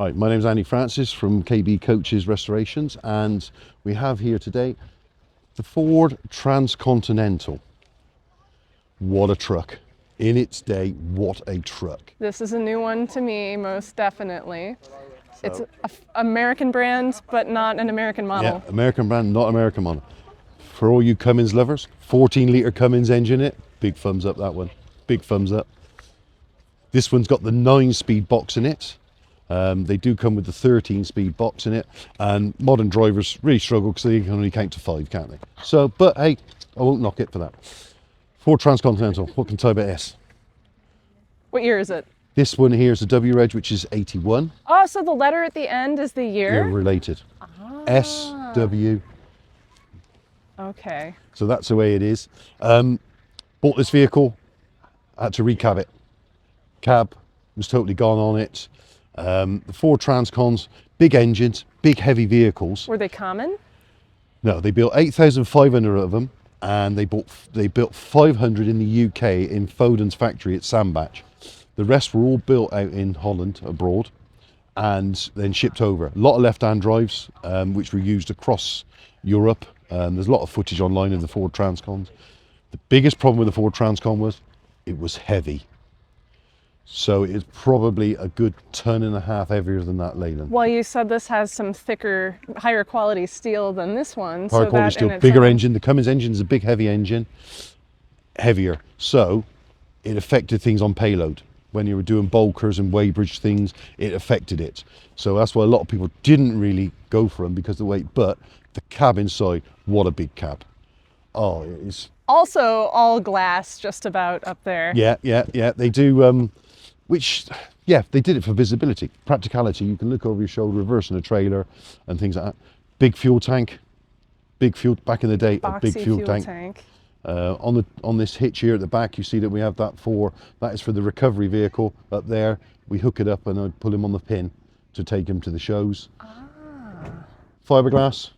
Hi, my name is Andy Francis from KB Coaches Restorations, and we have here today the Ford Transcontinental. What a truck. In its day, what a truck. This is a new one to me, most definitely. It's an American brand, but not an American model. Yeah, American brand, not American model. For all you Cummins lovers, 14-litre Cummins engine in it. Big thumbs up, that one. Big thumbs up. This one's got the 9-speed box in it. They do come with the 13-speed box in it, and modern drivers really struggle because they can only count to 5, can't they? So, but hey, I won't knock it for that. Ford Transcontinental, what can I tell about S? What year is it? This one here is a W reg, which is 81. Oh, so the letter at the end is the year? They're related. SW. Okay. So that's the way it is. Bought this vehicle, had to recab it. Cab was totally gone on it. The Ford Transcons, big engines, big heavy vehicles. Were they common? No, they built 8,500 of them, and they built 500 in the UK in Foden's factory at Sandbach. The rest were all built out in Holland, abroad, and then shipped over. A lot of left-hand drives, which were used across Europe. There's a lot of footage online of the Ford Transcons. The biggest problem with the Ford Transcon was it was heavy. So it's probably a good 1.5 tons heavier than that Leyland. Well, you said this has some thicker, higher quality steel than this one. Higher quality steel, bigger engine. The Cummins engine is a big, heavy engine, heavier. So it affected things on payload. When you were doing bulkers and weighbridge things, it affected it. So that's why a lot of people didn't really go for them because of the weight. But the cab inside, what a big cab. Oh, it is. Also all glass just about up there. Yeah. They do. They did it for visibility, practicality. You can look over your shoulder, reversing a trailer and things like that. Big fuel tank, back in the day, Boxy a big fuel tank. On this hitch here at the back, you see that we have that is for the recovery vehicle up there. We hook it up and I pull him on the pin to take him to the shows. Fiberglass,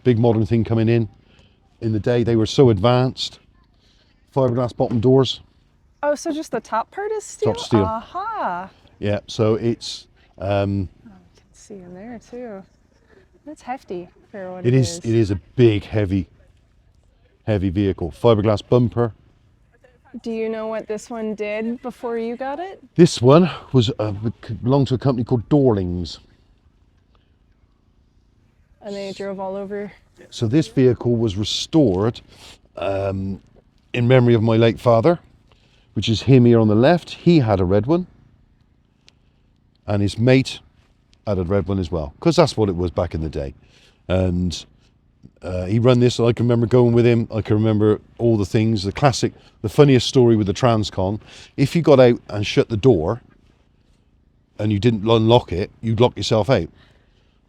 big modern thing coming in. In the day, they were so advanced. Fiberglass bottom doors. Oh, so just the top part is steel? Top steel. Aha. Yeah, so it's... You can see in there too. That's hefty for what it is. It is a big, heavy vehicle. Fiberglass bumper. Do you know what this one did before you got it? This one belonged to a company called Dorlings. And they drove all over? So this vehicle was restored in memory of my late father, which is him here on the left. He had a red one, and his mate had a red one as well, because that's what it was back in the day. And he ran this. I can remember going with him. I can remember all the things. The classic, the funniest story with the Transcon: if you got out and shut the door and you didn't unlock it, you'd lock yourself out.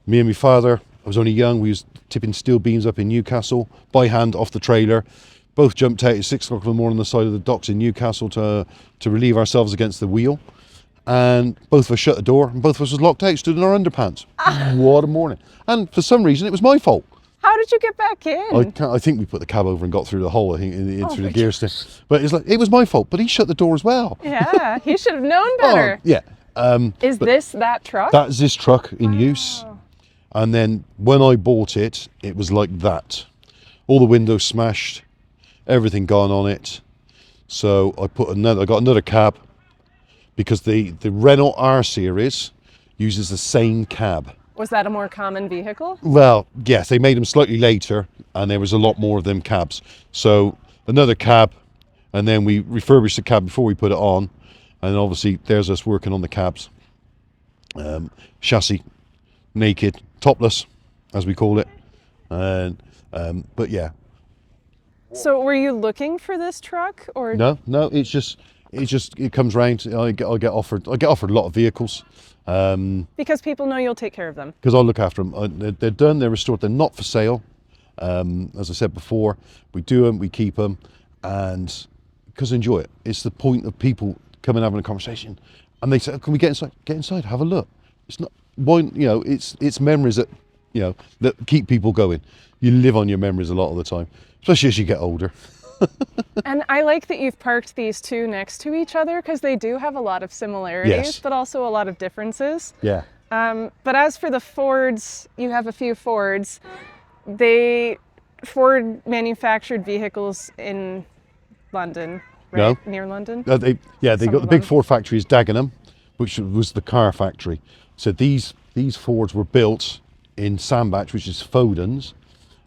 Me and my father, I was only young, we was tipping steel beams up in Newcastle by hand off the trailer. Both jumped out at 6 o'clock in the morning on the side of the docks in Newcastle to relieve ourselves against the wheel. And both of us shut the door, and both of us was locked out, stood in our underpants. What a morning. And for some reason, it was my fault. How did you get back in? I think we put the cab over and got through the hole, I think, through the gear stick. But it's like, it was my fault, but he shut the door as well. Yeah, he should have known better. Yeah. Is this that truck? That's this truck in use. And then when I bought it, it was like that. All the windows smashed, everything gone on it. So I got another cab, because the Renault R Series uses the same cab. Was that a more common vehicle? Well, yes, they made them slightly later, and there was a lot more of them cabs. So another cab, and then we refurbished the cab before we put it on, and obviously there's us working on the cabs. Chassis, naked, topless, as we call it. But yeah. So were you looking for this truck, or No, it comes round. I get offered a lot of vehicles. because people know you'll take care of them? Because I'll look after them. They're done, they're restored, they're not for sale. As I said before, we do them, we keep them, and because I enjoy it. It's the point of people coming having a conversation, and they say, "Can we get inside? Get inside, have a look." It's not it's memories that that keep people going. You live on your memories a lot of the time, especially as you get older. And I like that you've parked these two next to each other because they do have a lot of similarities, Yes. but also a lot of differences. Yeah. But as for the Fords, you have a few Fords. Ford manufactured vehicles in London, right? No. Near London? They got Some the of big them. Ford factory is Dagenham, which was the car factory. So these Fords were built in Sandbach, which is Foden's,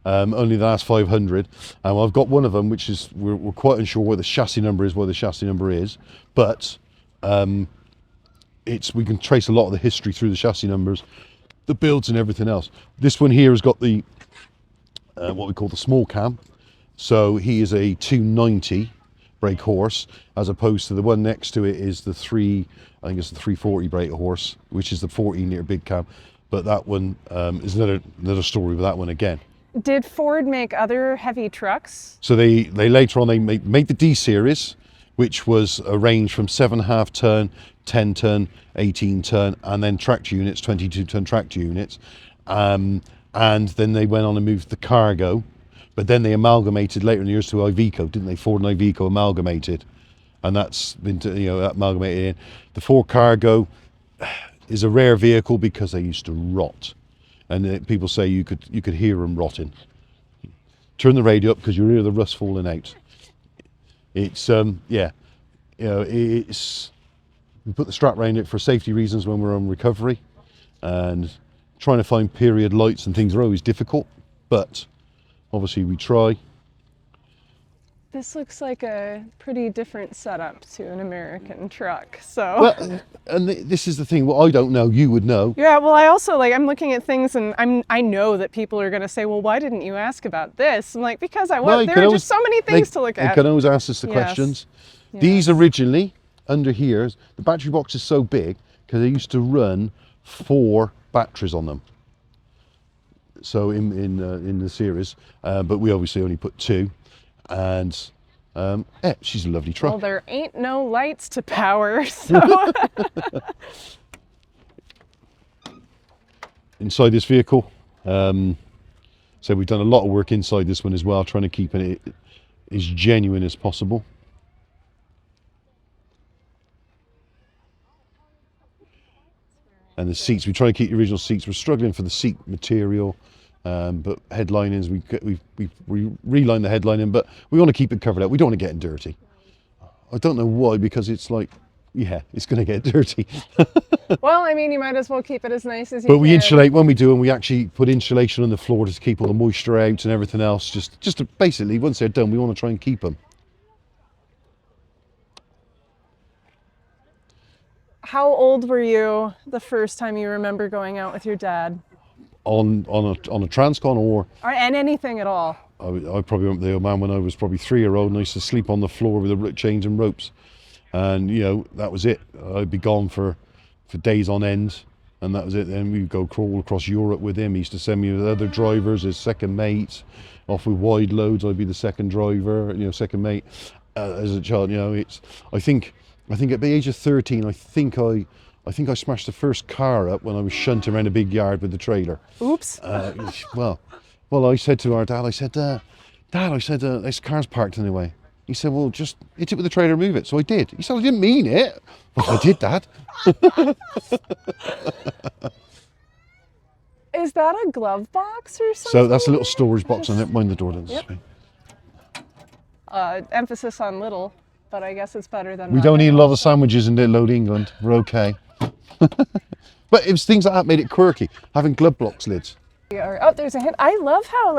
only the last 500. I've got one of them, which is we're quite unsure where the chassis number is, but we can trace a lot of the history through the chassis numbers, the builds and everything else. This one here has got the what we call the small cam, so he is a 290 brake horse, as opposed to the one next to it is the 340 brake horse, which is the 14-liter big cam. But that one is another story with that one again. Did Ford make other heavy trucks? So they later on they made the D series, which was a range from 7.5 ton, 10 ton, 18 ton, and then tractor units, 22 ton tractor units. And then they went on and moved the cargo, but then they amalgamated later in the years to Iveco, didn't they? Ford and Iveco amalgamated, and that's been amalgamated in. The Ford Cargo is a rare vehicle because they used to rot, and people say you could hear them rotting. Turn the radio up because you hear the rust falling out. It's it's we put the strap around it for safety reasons when we're on recovery, and trying to find period lights and things are always difficult, but obviously we try. This looks like a pretty different setup to an American truck, so. Well, and this is the thing, what I don't know, you would know. Yeah, well, I also I'm looking at things and I know that people are going to say, well, why didn't you ask about this? I'm like, because there are just so many things to look at. They can always ask us the Yes. questions. Yes. These originally, under here, the battery box is so big because they used to run 4 batteries on them. So in the series, but we obviously only put 2, and she's a lovely truck. Well, there ain't no lights to power, so. Inside this vehicle, so we've done a lot of work inside this one as well, trying to keep it as genuine as possible. And the seats, we try to keep the original seats. We're struggling for the seat material, but headlinings, we relined the headlining, but we want to keep it covered up. We don't want to get it dirty. I don't know why, because it's like, yeah, it's going to get dirty. Well, I mean, you might as well keep it as nice as you can. But we insulate when we do, and we actually put insulation on the floor to keep all the moisture out and everything else. Just to basically, once they're done, we want to try and keep them. How old were you the first time you remember going out with your dad? On a Transcon, or And anything at all? I probably went with the old man when I was probably 3-year-old, and I used to sleep on the floor with the chains and ropes, and that was it. I'd be gone for days on end, and that was it. Then we'd go crawl across Europe with him. He used to send me with other drivers as second mates, off with wide loads. I'd be the second driver, second mate. As a child, I think at the age of 13, I think I smashed the first car up when I was shunting around a big yard with the trailer. Oops. Well, I said to our dad, Dad, this car's parked in the way. He said, well, just hit it with the trailer and move it. So I did. He said, I didn't mean it. Well, I did, Dad. Is that a glove box or something? So that's a little storage box on it. Mind the door, then. Yep. Emphasis on little, but I guess it's better than We don't eat a lot of sandwiches in Little Old England. We're okay. But it was things like that made it quirky, having glove box lids. Oh, there's a hint. I love how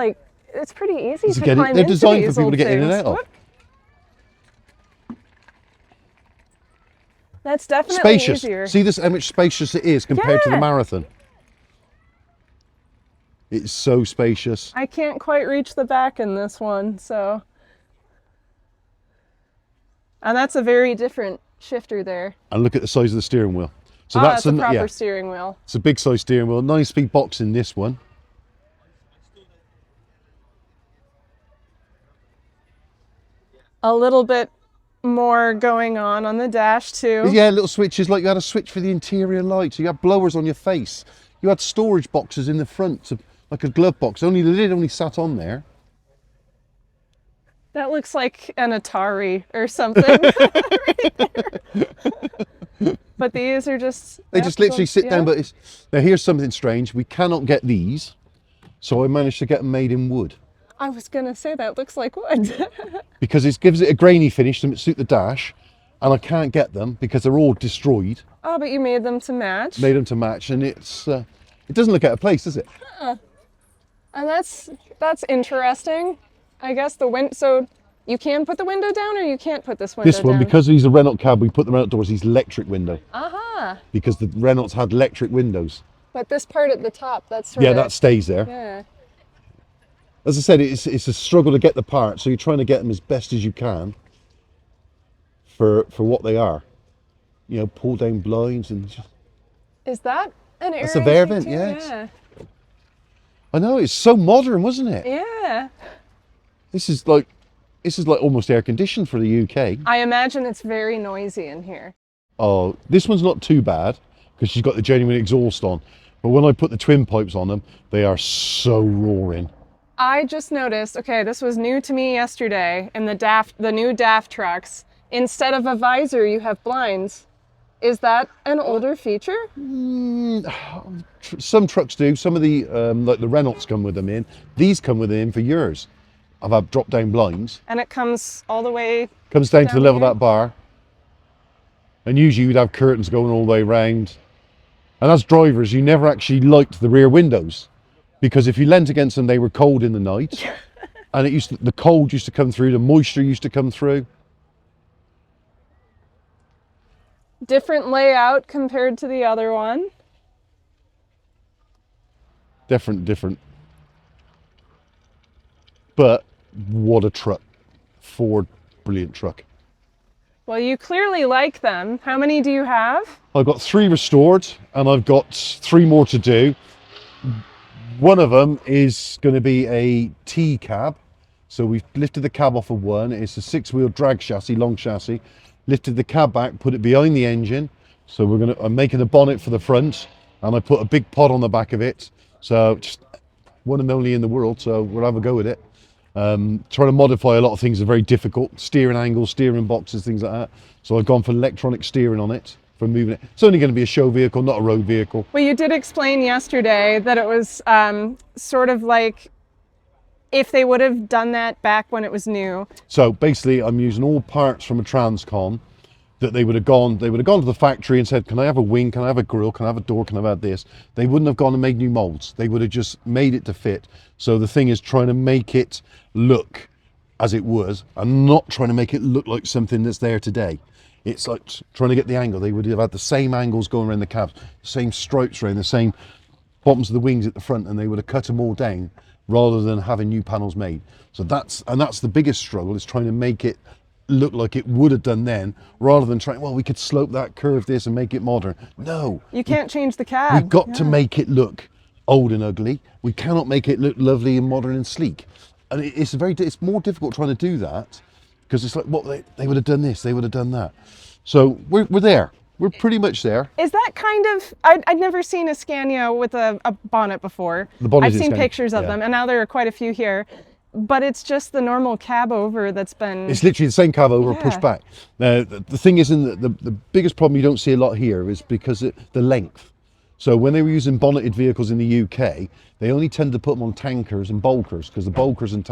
it's pretty easy to They're climb into designed for these people old to get in and things. out of. Whoop. That's definitely Spacious. easier. See this, how much spacious it is compared to the Yeah. Marathon. It's so spacious. I can't quite reach the back in this one, so. And that's a very different shifter there. And look at the size of the steering wheel. So That's a proper yeah, steering wheel. it's a big size steering wheel. 9-speed box in this one. A little bit more going on the dash too. Yeah, little switches, like you had a switch for the interior lights. You had blowers on your face. You had storage boxes in the front, like a glove box. Only the lid only sat on there. That looks like an Atari or something. But these are just... They just literally sit down, but now here's something strange. We cannot get these, so I managed to get them made in wood. I was going to say that looks like wood. Because it gives it a grainy finish to suit the dash, and I can't get them because they're all destroyed. Oh, but you made them to match? Made them to match, and it doesn't look out of place, does it? And that's interesting. I guess so you can put the window down, or you can't put this window down? This one, because he's a Renault cab, we put them outdoors, he's electric window. Aha. Because the Renaults had electric windows. But this part at the top, that's that stays there. Yeah. As I said, it's a struggle to get the parts, so you're trying to get them as best as you can for what they are. You know, pull down blinds and... Is that an area? That's a air vent, yeah. I know, it's so modern, wasn't it? Yeah. This is like almost air conditioned for the UK. I imagine it's very noisy in here. Oh, this one's not too bad because she's got the genuine exhaust on. But when I put the twin pipes on them, they are so roaring. I just noticed, okay, this was new to me yesterday, in the new DAF trucks, instead of a visor, you have blinds. Is that an older feature? Some trucks do. Some of the, like the Renaults come with them in. These come with them in for years. I've had drop-down blinds. And it comes all the way Comes down to the level here? of that bar. And usually you'd have curtains going all the way around. And as drivers, you never actually liked the rear windows. Because if you leant against them, they were cold in the night. And the cold used to come through, the moisture used to come through. Different layout compared to the other one. Different. But what a truck. Ford, brilliant truck. Well, you clearly like them. How many do you have? I've got 3 restored and I've got 3 more to do. One of them is going to be a T cab. So we've lifted the cab off of one. It's a 6-wheel drag chassis, long chassis. Lifted the cab back, put it behind the engine. So I'm making a bonnet for the front and I put a big pod on the back of it. So just one and only in the world. So we'll have a go with it. Trying to modify a lot of things are very difficult. Steering angles, steering boxes, things like that. So I've gone for electronic steering on it for moving it. It's only going to be a show vehicle, not a road vehicle. Well, you did explain yesterday that it was sort of like if they would have done that back when it was new. So basically I'm using all parts from a Transcon that they would have gone to the factory and said, can I have a wing, can I have a grille, can I have a door, can I have this? They wouldn't have gone and made new molds. They would have just made it to fit. So the thing is trying to make it look as it was and not trying to make it look like something that's there today. It's like trying to get the angle. They would have had the same angles going around the cabs, the same stripes around, the same bottoms of the wings at the front, and they would have cut them all down rather than having new panels made. So that's the biggest struggle, is trying to make it look like it would have done then, rather than trying, well, we could slope that, curve this and make it modern. No. You can't change the cab. We've got to make it look old and ugly. We cannot make it look lovely and modern and sleek. And it's more difficult trying to do that, because it's like, what, they would have done this, they would have done that. So we're there. We're pretty much there. Is that kind of, I'd never seen a Scania with a bonnet before. The bonnet I've is seen Scania, pictures of them, and now there are quite a few here. But it's just the normal cab over that's been... It's literally the same cab over pushed back. Now, the thing is, the biggest problem you don't see a lot here is because the length. So when they were using bonneted vehicles in the UK, they only tend to put them on tankers and bulkers, because the bulkers and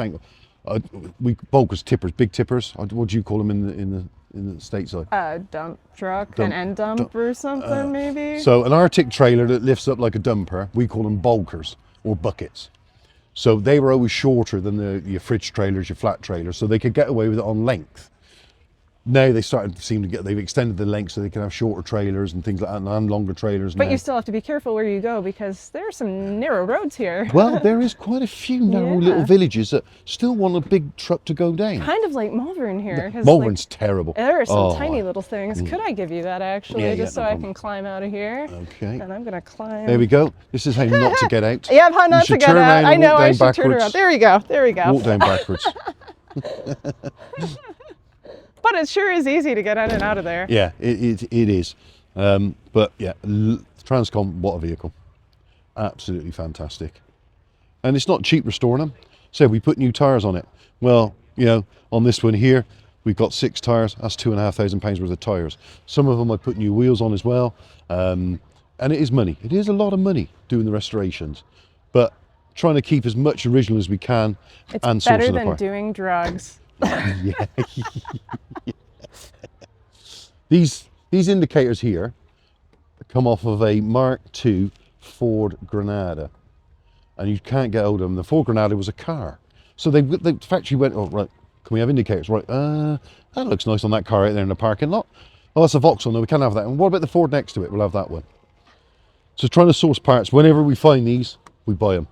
bulkers, tippers, big tippers. What do you call them in the States? Like a dump truck, an end dump or something, maybe? So an Arctic trailer that lifts up like a dumper, we call them bulkers or buckets. So they were always shorter than your fridge trailers, your flat trailers, so they could get away with it on length. Now they've extended the length so they can have shorter trailers and things like that, and longer trailers. But you still have to be careful where you go, because there are some narrow roads here. Well, there is quite a few narrow little villages that still want a big truck to go down. Kind of like Malvern here. Malvern's terrible. There are some tiny little things. Could I give you that, actually, just so I can climb out of here? Okay. And I'm going to climb. There we go. This is how not to get out. Yeah, how not to get out. I know, I should turn around. There we go. There we go. Walk down backwards. But it sure is easy to get in and out of there. Yeah, it is. But yeah, Transcon, what a vehicle. Absolutely fantastic. And it's not cheap restoring them. So we put new tyres on it. Well, You know, on this one here, we've got 6 tyres. That's £2,500 worth of tyres. Some of them I put new wheels on as well. And it is money. It is a lot of money doing the restorations. But trying to keep as much original as we can and It's better sourcing than apart. doing drugs. Yeah. These indicators here come off of a Mark II Ford Granada, and you can't get hold of them. The Ford Granada was a car, so the factory went, oh right, can we have indicators? Right, that looks nice on that car out there in the parking lot. Oh, that's a Vauxhall. No, we can't have that. And what about the Ford next to it? We'll have that one. So trying to source parts. Whenever we find these, we buy them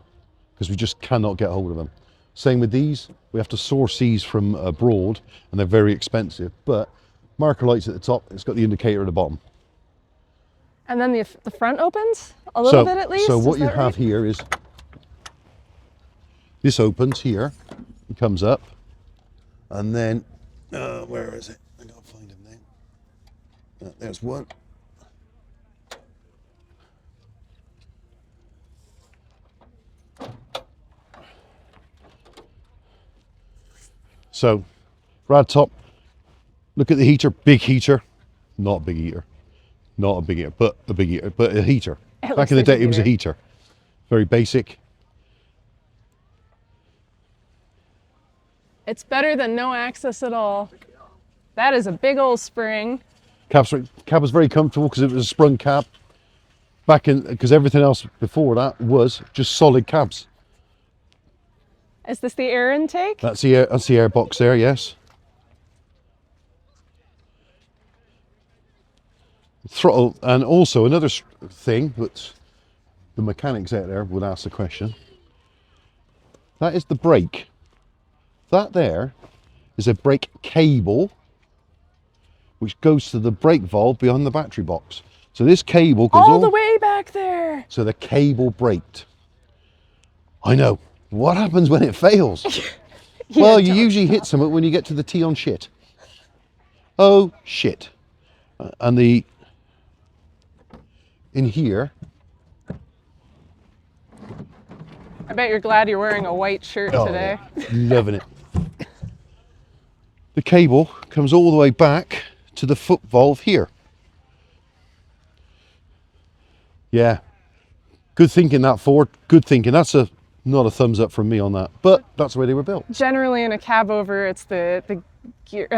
because we just cannot get hold of them. Same with these. We have to source these from abroad, and they're very expensive. But marker lights at the top. It's got the indicator at the bottom. And then the front opens a little bit at least. So what Is you that have right? here is this opens here, it comes up, and then where is it? I gotta find him now. There's one. So, rad top. Look at the heater, big heater, not a big heater, not a big heater, but a big heater, but a heater. It Back looks in the like a day, it was a heater. Very basic. It's better than no access at all. That is a big old spring. Cab was very comfortable because it was a sprung cab. Back in, because everything else before that was just solid cabs. Is this the air intake? That's the air box there, yes. Throttle, and also another thing that the mechanics out there would ask the question. That is the brake. That there is a brake cable which goes to the brake valve behind the battery box. So this cable goes all the way back there. So the cable braked. I know. What happens when it fails? Well, you usually hit something when you get to the T on shit. Oh, shit. And in here, I bet you're glad you're wearing a white shirt today. Yeah, loving it. The cable comes all the way back to the foot valve here. Yeah, good thinking that Ford. Good thinking. That's not a thumbs up from me on that, but that's the way they were built. Generally, in a cab over, it's the gear,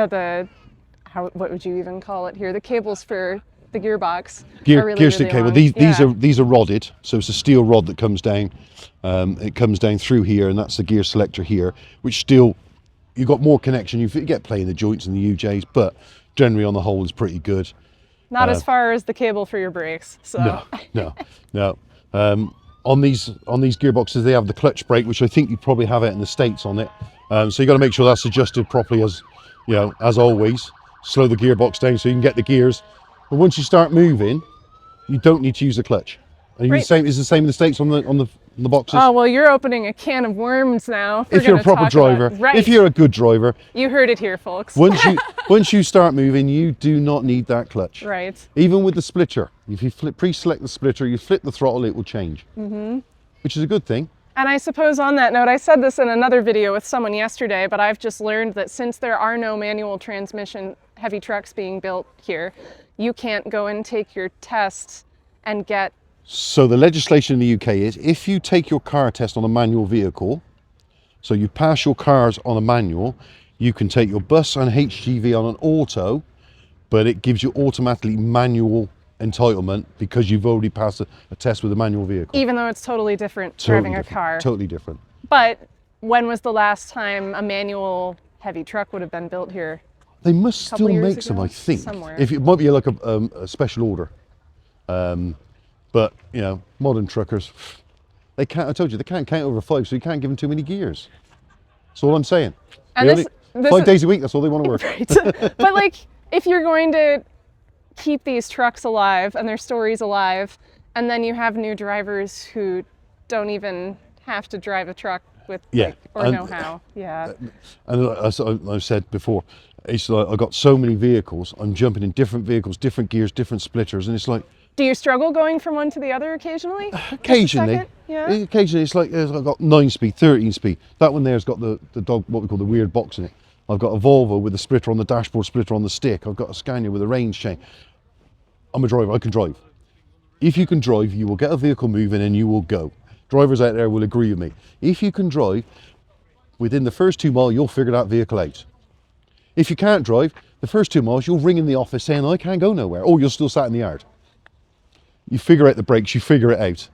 what would you even call it here? The cables for the gearbox. Gear stick cable. Long. These are rodded, so it's a steel rod that comes down. It comes down through here, and that's the gear selector here, which still you got more connection. You get play in the joints and the UJs, but generally on the whole is pretty good. Not as far as the cable for your brakes. So. No. On these gearboxes, they have the clutch brake, which I think you probably have it in the States on it. So you got to make sure that's adjusted properly, as you know, as always. Slow the gearbox down so you can get the gears. But once you start moving, you don't need to use the clutch. And Right. is the same in the States on the boxes. Oh well, you're opening a can of worms now. If you're a proper driver, right. if you're a good driver, you heard it here, folks. once you start moving, you do not need that clutch. Right. Even with the splitter, if you pre-select the splitter, you flip the throttle, it will change, which is a good thing. And I suppose on that note, I said this in another video with someone yesterday, but I've just learned that since there are no manual transmission heavy trucks being built here, you can't go and take your tests and get. So the legislation in the UK is if you take your car test on a manual vehicle, so you pass your cars on a manual, you can take your bus and HGV on an auto, but it gives you automatically manual entitlement because you've already passed a test with a manual vehicle. Even though it's totally different driving a car. Totally different. But when was the last time a manual heavy truck would have been built here? They must still Couple years make some, ago? I think. Somewhere. If it might be like a special order. But, you know, modern truckers, they can't, I told you, they can't count over 5, so you can't give them too many gears. That's all I'm saying. And this 5 days a week, that's all they want to work. Right. But like, if you're going to keep these trucks alive and their stories alive, and then you have new drivers who don't even have to drive a truck with, or know how. Yeah. And I've said before, it's like I've got so many vehicles, I'm jumping in different vehicles, different gears, different splitters, and it's like, Do you struggle going from one to the other occasionally? Just a Occasionally. second? Yeah. Occasionally, it's like I've got 9-speed, 13-speed. That one there's got the dog, what we call the weird box in it. I've got a Volvo with a splitter on the dashboard, splitter on the stick. I've got a Scania with a range chain. I'm a driver, I can drive. If you can drive, you will get a vehicle moving and you will go. Drivers out there will agree with me. If you can drive, within the first 2 miles, you'll figure that vehicle out. If you can't drive, the first 2 miles, you'll ring in the office saying, I can't go nowhere, or you're still sat in the yard. You figure out the brakes, you figure it out.